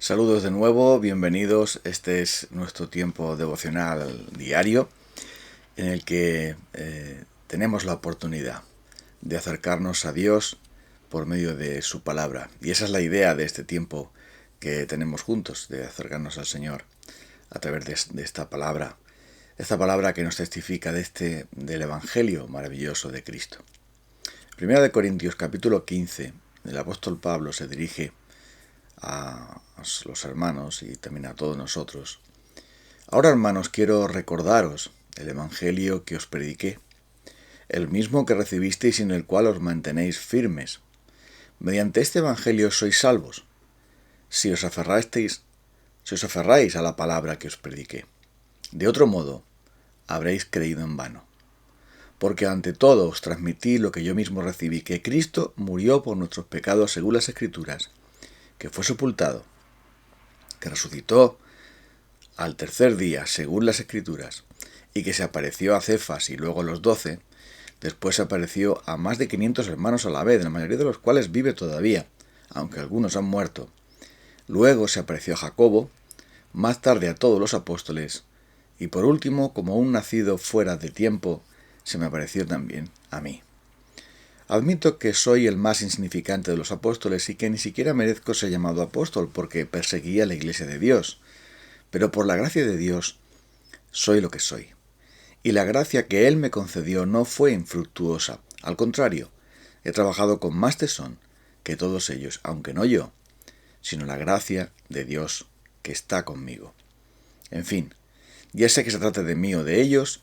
Saludos de nuevo, bienvenidos. Este es nuestro tiempo devocional diario en el que tenemos la oportunidad de acercarnos a Dios por medio de su palabra. Y esa es la idea de este tiempo que tenemos juntos, de acercarnos al Señor a través de esta palabra que nos testifica del Evangelio maravilloso de Cristo. Primera de Corintios capítulo 15, el apóstol Pablo se dirige a los hermanos y también a todos nosotros. Ahora, hermanos, quiero recordaros el Evangelio que os prediqué, el mismo que recibisteis y en el cual os mantenéis firmes. Mediante este Evangelio sois salvos, si os aferráis a la palabra que os prediqué. De otro modo, habréis creído en vano. Porque ante todo os transmití lo que yo mismo recibí, que Cristo murió por nuestros pecados según las Escrituras, que fue sepultado, que resucitó al tercer día según las Escrituras, y que se apareció a Cefas y luego a los 12, después se apareció a más de 500 hermanos a la vez, la mayoría de los cuales vive todavía, aunque algunos han muerto. Luego se apareció a Jacobo, más tarde a todos los apóstoles, y por último, como un nacido fuera de tiempo, se me apareció también a mí. Admito que soy el más insignificante de los apóstoles y que ni siquiera merezco ser llamado apóstol porque perseguía la iglesia de Dios. Pero por la gracia de Dios soy lo que soy. Y la gracia que Él me concedió no fue infructuosa. Al contrario, he trabajado con más tesón que todos ellos, aunque no yo, sino la gracia de Dios que está conmigo. En fin, ya sea que se trate de mí o de ellos,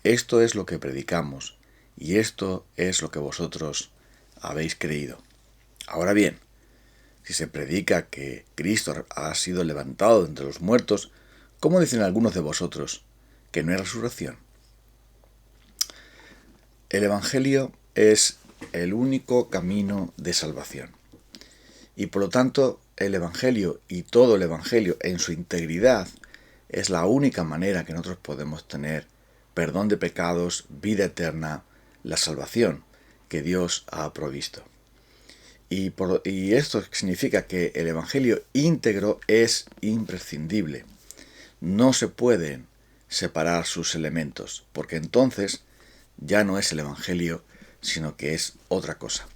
esto es lo que predicamos. Y esto es lo que vosotros habéis creído. Ahora bien, si se predica que Cristo ha sido levantado de entre los muertos, ¿cómo dicen algunos de vosotros que no hay resurrección? El Evangelio es el único camino de salvación. Y por lo tanto, el Evangelio y todo el Evangelio en su integridad es la única manera que nosotros podemos tener perdón de pecados, vida eterna, la salvación que Dios ha provisto. Y esto significa que el Evangelio íntegro es imprescindible. No se pueden separar sus elementos, porque entonces ya no es el Evangelio, sino que es otra cosa.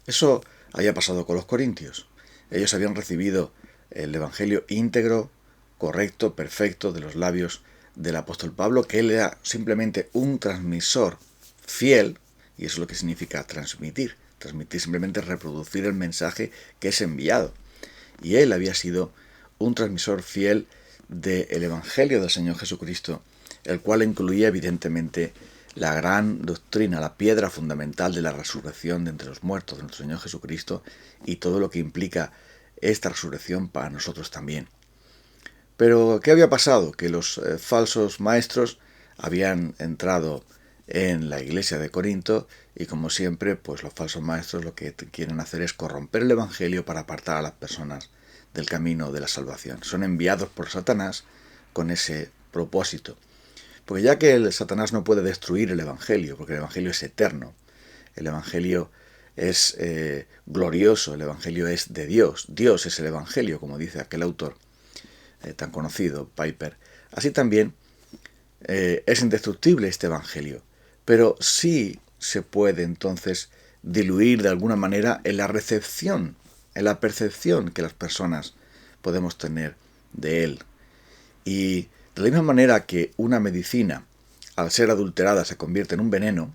Eso había pasado con los corintios. Ellos habían recibido el Evangelio íntegro, correcto, perfecto, de los labios del apóstol Pablo, que él era simplemente un transmisor fiel, y eso es lo que significa transmitir. Transmitir simplemente reproducir el mensaje que es enviado. Y él había sido un transmisor fiel del Evangelio del Señor Jesucristo, el cual incluía evidentemente la gran doctrina, la piedra fundamental de la resurrección de entre los muertos de nuestro Señor Jesucristo y todo lo que implica esta resurrección para nosotros también. Pero, ¿qué había pasado? Que los falsos maestros habían entrado en la iglesia de Corinto y, como siempre, pues los falsos maestros lo que quieren hacer es corromper el Evangelio para apartar a las personas del camino de la salvación. Son enviados por Satanás con ese propósito. Porque ya que el Satanás no puede destruir el Evangelio, porque el Evangelio es eterno, el Evangelio es glorioso, el Evangelio es de Dios. Dios es el Evangelio, como dice aquel autor tan conocido, Piper. Así también es indestructible este Evangelio, pero sí se puede entonces diluir de alguna manera en la recepción, en la percepción que las personas podemos tener de él. Y de la misma manera que una medicina, al ser adulterada, se convierte en un veneno,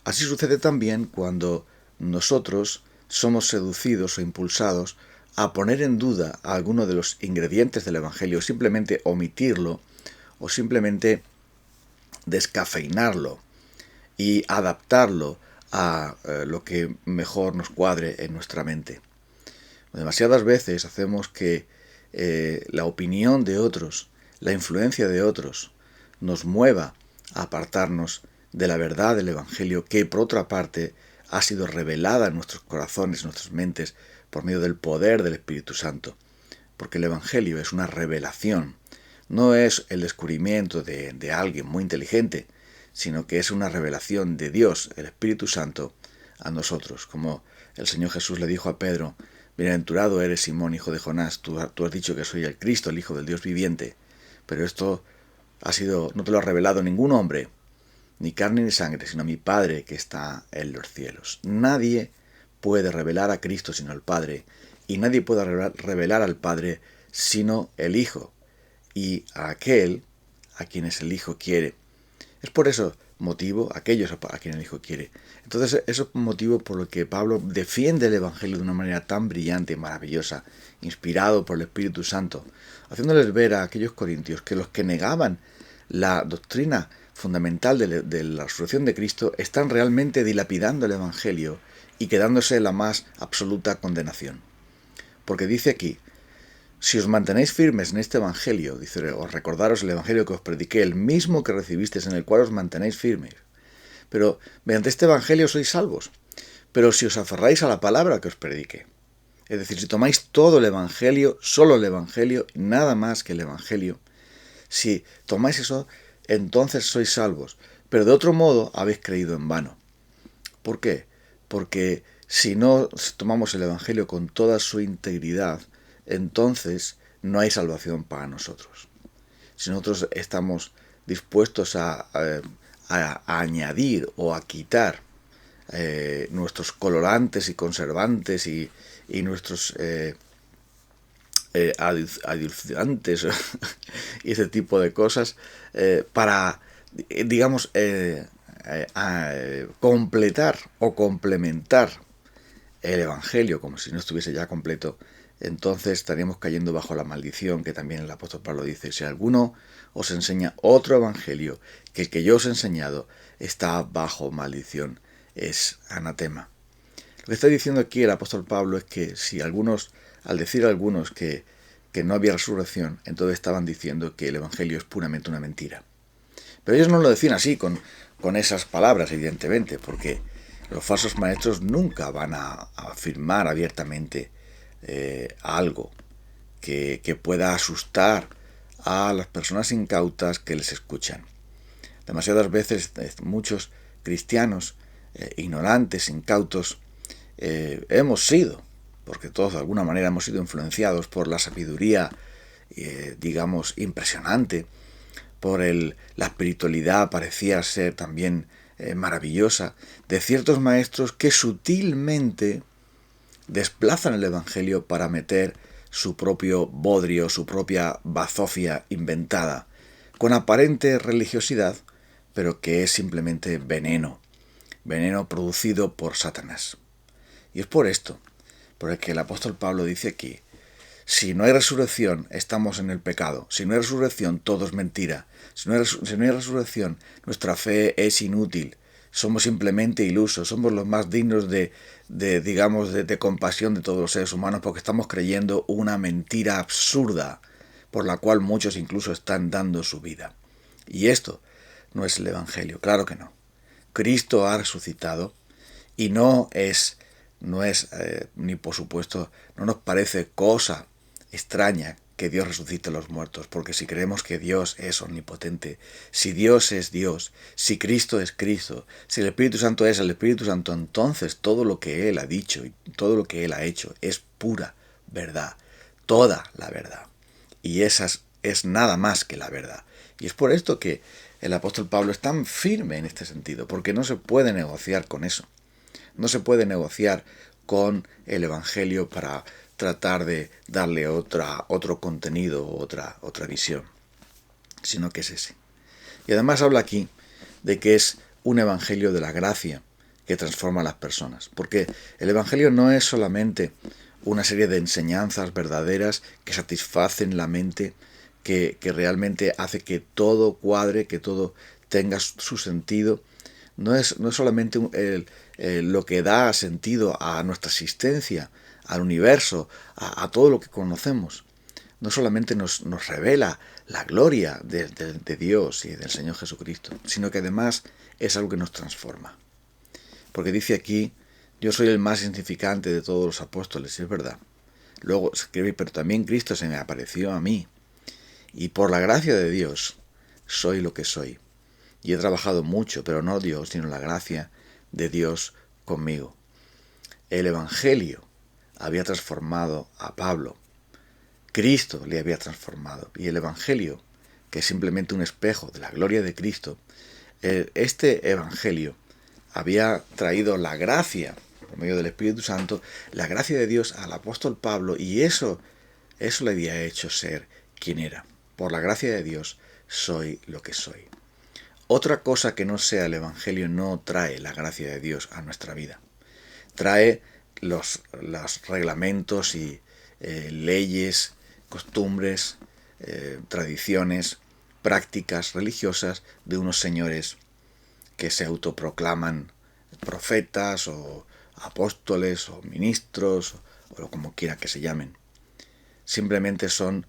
así sucede también cuando nosotros somos seducidos o impulsados a poner en duda a alguno de los ingredientes del Evangelio, simplemente omitirlo o simplemente descafeinarlo y adaptarlo a lo que mejor nos cuadre en nuestra mente. Demasiadas veces hacemos que la opinión de otros, la influencia de otros, nos mueva a apartarnos de la verdad del Evangelio, que por otra parte ha sido revelada en nuestros corazones, en nuestras mentes, por medio del poder del Espíritu Santo. Porque el Evangelio es una revelación, no es el descubrimiento de alguien muy inteligente, sino que es una revelación de Dios, el Espíritu Santo, a nosotros. Como el Señor Jesús le dijo a Pedro, Bienaventurado eres, Simón, hijo de Jonás, tú has dicho que soy el Cristo, el Hijo del Dios viviente, pero esto no te lo ha revelado ningún hombre, ni carne ni sangre, sino mi Padre que está en los cielos. Nadie puede revelar a Cristo sino el Padre, y nadie puede revelar al Padre sino el Hijo, y a aquel a quienes el Hijo quiere. Es por eso motivo, aquellos a quien el Hijo quiere. Entonces, eso es un motivo por el que Pablo defiende el Evangelio de una manera tan brillante y maravillosa, inspirado por el Espíritu Santo, haciéndoles ver a aquellos corintios que los que negaban la doctrina fundamental de la resurrección de Cristo están realmente dilapidando el Evangelio y quedándose en la más absoluta condenación. Porque dice aquí, si os mantenéis firmes en este Evangelio, dice, os recordaros el Evangelio que os prediqué, el mismo que recibisteis, en el cual os mantenéis firmes. Pero mediante este Evangelio sois salvos. Pero si os aferráis a la palabra que os prediqué, es decir, si tomáis todo el Evangelio, solo el Evangelio, nada más que el Evangelio, si tomáis eso, entonces sois salvos. Pero de otro modo habéis creído en vano. ¿Por qué? Porque si no tomamos el Evangelio con toda su integridad, entonces no hay salvación para nosotros. Si nosotros estamos dispuestos a añadir o a quitar nuestros colorantes y conservantes y nuestros adulcerantes y ese tipo de cosas para, digamos, completar o complementar el Evangelio como si no estuviese ya completo, entonces estaríamos cayendo bajo la maldición que también el apóstol Pablo dice, si alguno os enseña otro evangelio que el que yo os he enseñado, está bajo maldición, es anatema. Lo que está diciendo aquí el apóstol Pablo es que si algunos, al decir a algunos que no había resurrección, entonces estaban diciendo que el evangelio es puramente una mentira. Pero ellos no lo decían así, con esas palabras, evidentemente, porque los falsos maestros nunca van a afirmar abiertamente algo que pueda asustar a las personas incautas que les escuchan. Demasiadas veces muchos cristianos ignorantes, incautos, hemos sido, porque todos de alguna manera hemos sido influenciados por la sabiduría, digamos, impresionante, por la espiritualidad parecía ser también maravillosa, de ciertos maestros que sutilmente desplazan el Evangelio para meter su propio bodrio, su propia bazofia inventada, con aparente religiosidad, pero que es simplemente veneno producido por Satanás. Y es por esto, por el que el apóstol Pablo dice aquí, si no hay resurrección, estamos en el pecado. Si no hay resurrección, todo es mentira. Si no hay resurrección, nuestra fe es inútil. Somos simplemente ilusos. Somos los más dignos de compasión de todos los seres humanos porque estamos creyendo una mentira absurda por la cual muchos incluso están dando su vida. Y esto no es el Evangelio, claro que no. Cristo ha resucitado y no es ni por supuesto, no nos parece cosa extraña que Dios resucite a los muertos, porque si creemos que Dios es omnipotente, si Dios es Dios, si Cristo es Cristo, si el Espíritu Santo es el Espíritu Santo, entonces todo lo que Él ha dicho y todo lo que Él ha hecho es pura verdad, toda la verdad. Y esa es nada más que la verdad. Y es por esto que el apóstol Pablo es tan firme en este sentido, porque no se puede negociar con eso. No se puede negociar con el Evangelio para tratar de darle otro contenido, otra visión, sino que es ese. Y además habla aquí de que es un Evangelio de la gracia que transforma a las personas, porque el Evangelio no es solamente una serie de enseñanzas verdaderas que satisfacen la mente, que realmente hace que todo cuadre, que todo tenga su sentido. No es solamente lo que da sentido a nuestra existencia, al universo, a todo lo que conocemos. No solamente nos revela la gloria de Dios y del Señor Jesucristo, sino que además es algo que nos transforma. Porque dice aquí, yo soy el más insignificante de todos los apóstoles, y es verdad. Luego escribe, pero también Cristo se me apareció a mí. Y por la gracia de Dios soy lo que soy. Y he trabajado mucho, pero no Dios, sino la gracia de Dios conmigo. El Evangelio había transformado a Pablo. Cristo le había transformado. Y el Evangelio, que es simplemente un espejo de la gloria de Cristo, este Evangelio había traído la gracia, por medio del Espíritu Santo, la gracia de Dios al apóstol Pablo, y eso le había hecho ser quien era. Por la gracia de Dios soy lo que soy. Otra cosa que no sea el Evangelio no trae la gracia de Dios a nuestra vida. Trae los reglamentos y leyes, costumbres, tradiciones, prácticas religiosas de unos señores que se autoproclaman profetas o apóstoles o ministros o como quiera que se llamen. Simplemente son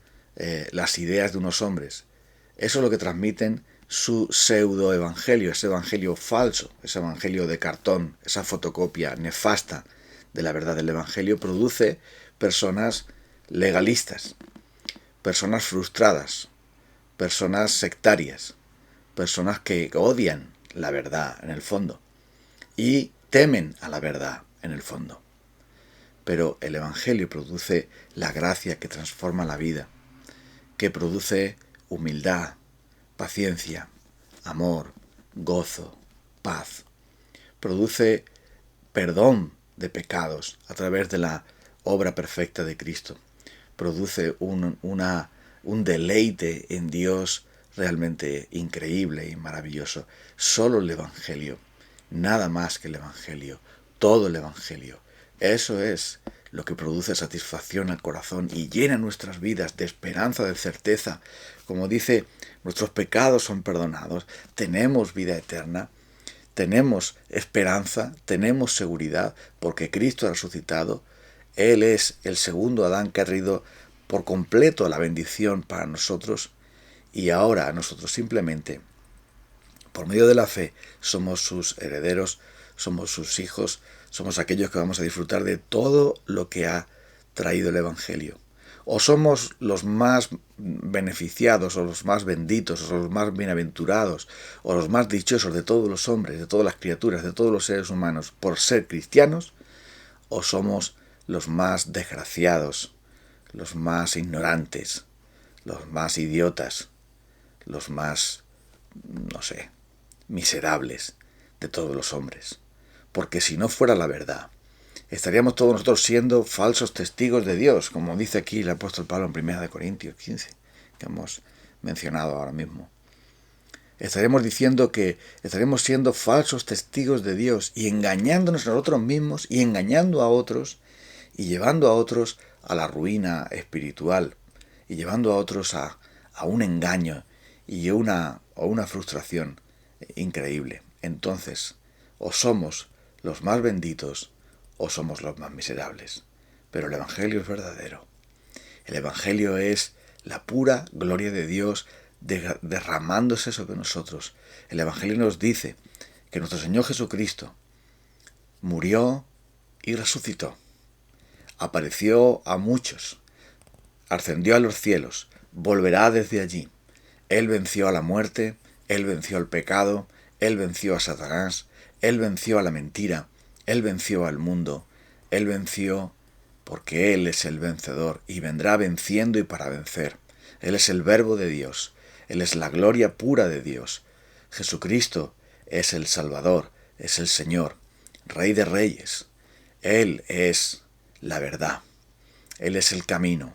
las ideas de unos hombres. Eso es lo que transmiten su pseudo-evangelio, ese evangelio falso, ese evangelio de cartón, esa fotocopia nefasta de la verdad del evangelio, produce personas legalistas, personas frustradas, personas sectarias, personas que odian la verdad en el fondo y temen a la verdad en el fondo. Pero el Evangelio produce la gracia que transforma la vida, que produce humildad, paciencia, amor, gozo, paz. Produce perdón de pecados a través de la obra perfecta de Cristo. Produce un deleite en Dios realmente increíble y maravilloso. Solo el Evangelio, nada más que el Evangelio, todo el Evangelio. Eso es lo que produce satisfacción al corazón y llena nuestras vidas de esperanza, de certeza. Como dice, nuestros pecados son perdonados, tenemos vida eterna, tenemos esperanza, tenemos seguridad, porque Cristo ha resucitado. Él es el segundo Adán que ha traído por completo la bendición para nosotros, y ahora nosotros simplemente, por medio de la fe, somos sus herederos, somos sus hijos, somos aquellos que vamos a disfrutar de todo lo que ha traído el Evangelio. O somos los más beneficiados, o los más benditos, o los más bienaventurados, o los más dichosos de todos los hombres, de todas las criaturas, de todos los seres humanos, por ser cristianos, o somos los más desgraciados, los más ignorantes, los más idiotas, los más, miserables de todos los hombres. Porque si no fuera la verdad, estaríamos todos nosotros siendo falsos testigos de Dios, como dice aquí el apóstol Pablo en 1 Corintios 15, que hemos mencionado ahora mismo. Estaremos diciendo que estaremos siendo falsos testigos de Dios y engañándonos a nosotros mismos y engañando a otros y llevando a otros a la ruina espiritual y llevando a otros a un engaño y a una frustración increíble. Entonces, o somos los más benditos o somos los más miserables. Pero el Evangelio es verdadero. El Evangelio es la pura gloria de Dios derramándose sobre nosotros. El Evangelio nos dice que nuestro Señor Jesucristo murió y resucitó. Apareció a muchos, ascendió a los cielos, volverá desde allí. Él venció a la muerte, Él venció al pecado, Él venció a Satanás, Él venció a la mentira, Él venció al mundo, Él venció porque Él es el vencedor y vendrá venciendo y para vencer. Él es el Verbo de Dios, Él es la gloria pura de Dios. Jesucristo es el Salvador, es el Señor, Rey de Reyes. Él es la verdad, Él es el camino.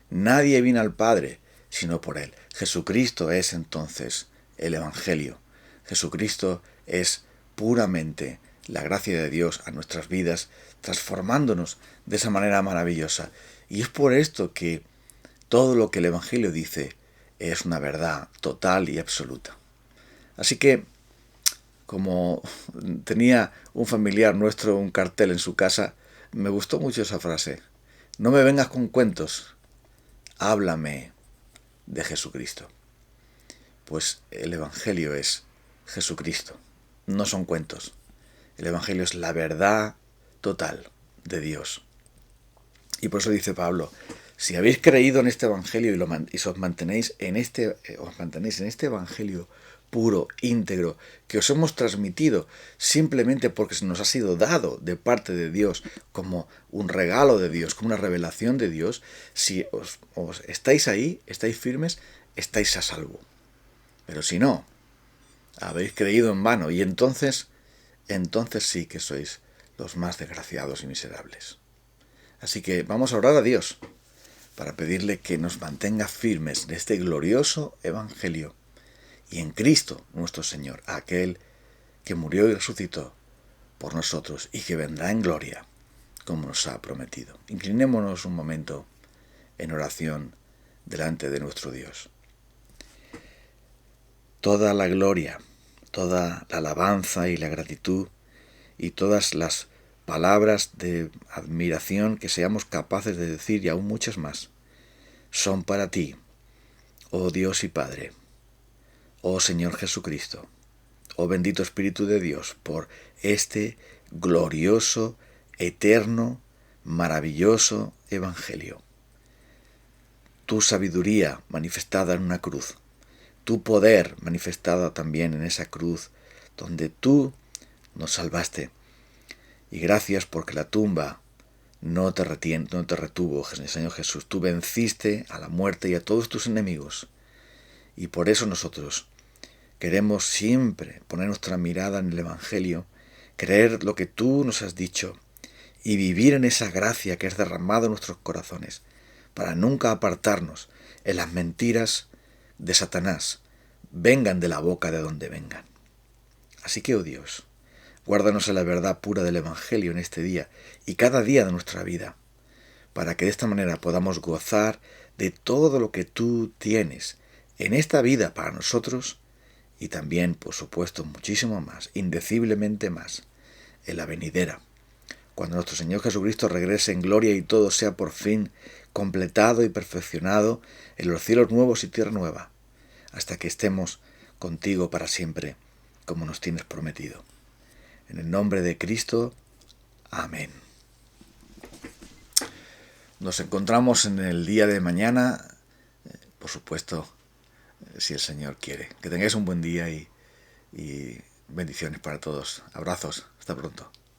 Nadie viene al Padre sino por Él. Jesucristo es entonces el Evangelio. Jesucristo es puramente la gracia de Dios a nuestras vidas, transformándonos de esa manera maravillosa. Y es por esto que todo lo que el Evangelio dice es una verdad total y absoluta. Así que, como tenía un familiar nuestro un cartel en su casa, me gustó mucho esa frase. No me vengas con cuentos, háblame de Jesucristo. Pues el Evangelio es Jesucristo, no son cuentos. El Evangelio es la verdad total de Dios. Y por eso dice Pablo, si habéis creído en este Evangelio y os mantenéis en este Evangelio puro, íntegro, que os hemos transmitido simplemente porque se nos ha sido dado de parte de Dios como un regalo de Dios, como una revelación de Dios, si os estáis ahí, estáis firmes, estáis a salvo. Pero si no, habéis creído en vano y entonces sí que sois los más desgraciados y miserables. Así que vamos a orar a Dios para pedirle que nos mantenga firmes en este glorioso Evangelio y en Cristo nuestro Señor, aquel que murió y resucitó por nosotros y que vendrá en gloria, como nos ha prometido. Inclinémonos un momento en oración delante de nuestro Dios. Toda la gloria, toda la alabanza y la gratitud y todas las palabras de admiración que seamos capaces de decir y aún muchas más, son para ti, oh Dios y Padre, oh Señor Jesucristo, oh bendito Espíritu de Dios, por este glorioso, eterno, maravilloso Evangelio. Tu sabiduría manifestada en una cruz, tu poder manifestado también en esa cruz, donde tú nos salvaste. Y gracias porque la tumba no te retuvo, Señor Jesús. Tú venciste a la muerte y a todos tus enemigos. Y por eso nosotros queremos siempre poner nuestra mirada en el Evangelio, creer lo que tú nos has dicho y vivir en esa gracia que es derramada en nuestros corazones, para nunca apartarnos en las mentiras de Satanás, vengan de la boca de donde vengan. Así que, oh Dios, guárdanos en la verdad pura del Evangelio en este día y cada día de nuestra vida, para que de esta manera podamos gozar de todo lo que tú tienes en esta vida para nosotros y también, por supuesto, muchísimo más, indeciblemente más, en la venidera, cuando nuestro Señor Jesucristo regrese en gloria y todo sea por fin completado y perfeccionado en los cielos nuevos y tierra nueva, hasta que estemos contigo para siempre, como nos tienes prometido. En el nombre de Cristo, amén. Nos encontramos en el día de mañana, por supuesto, si el Señor quiere. Que tengáis un buen día y bendiciones para todos. Abrazos. Hasta pronto.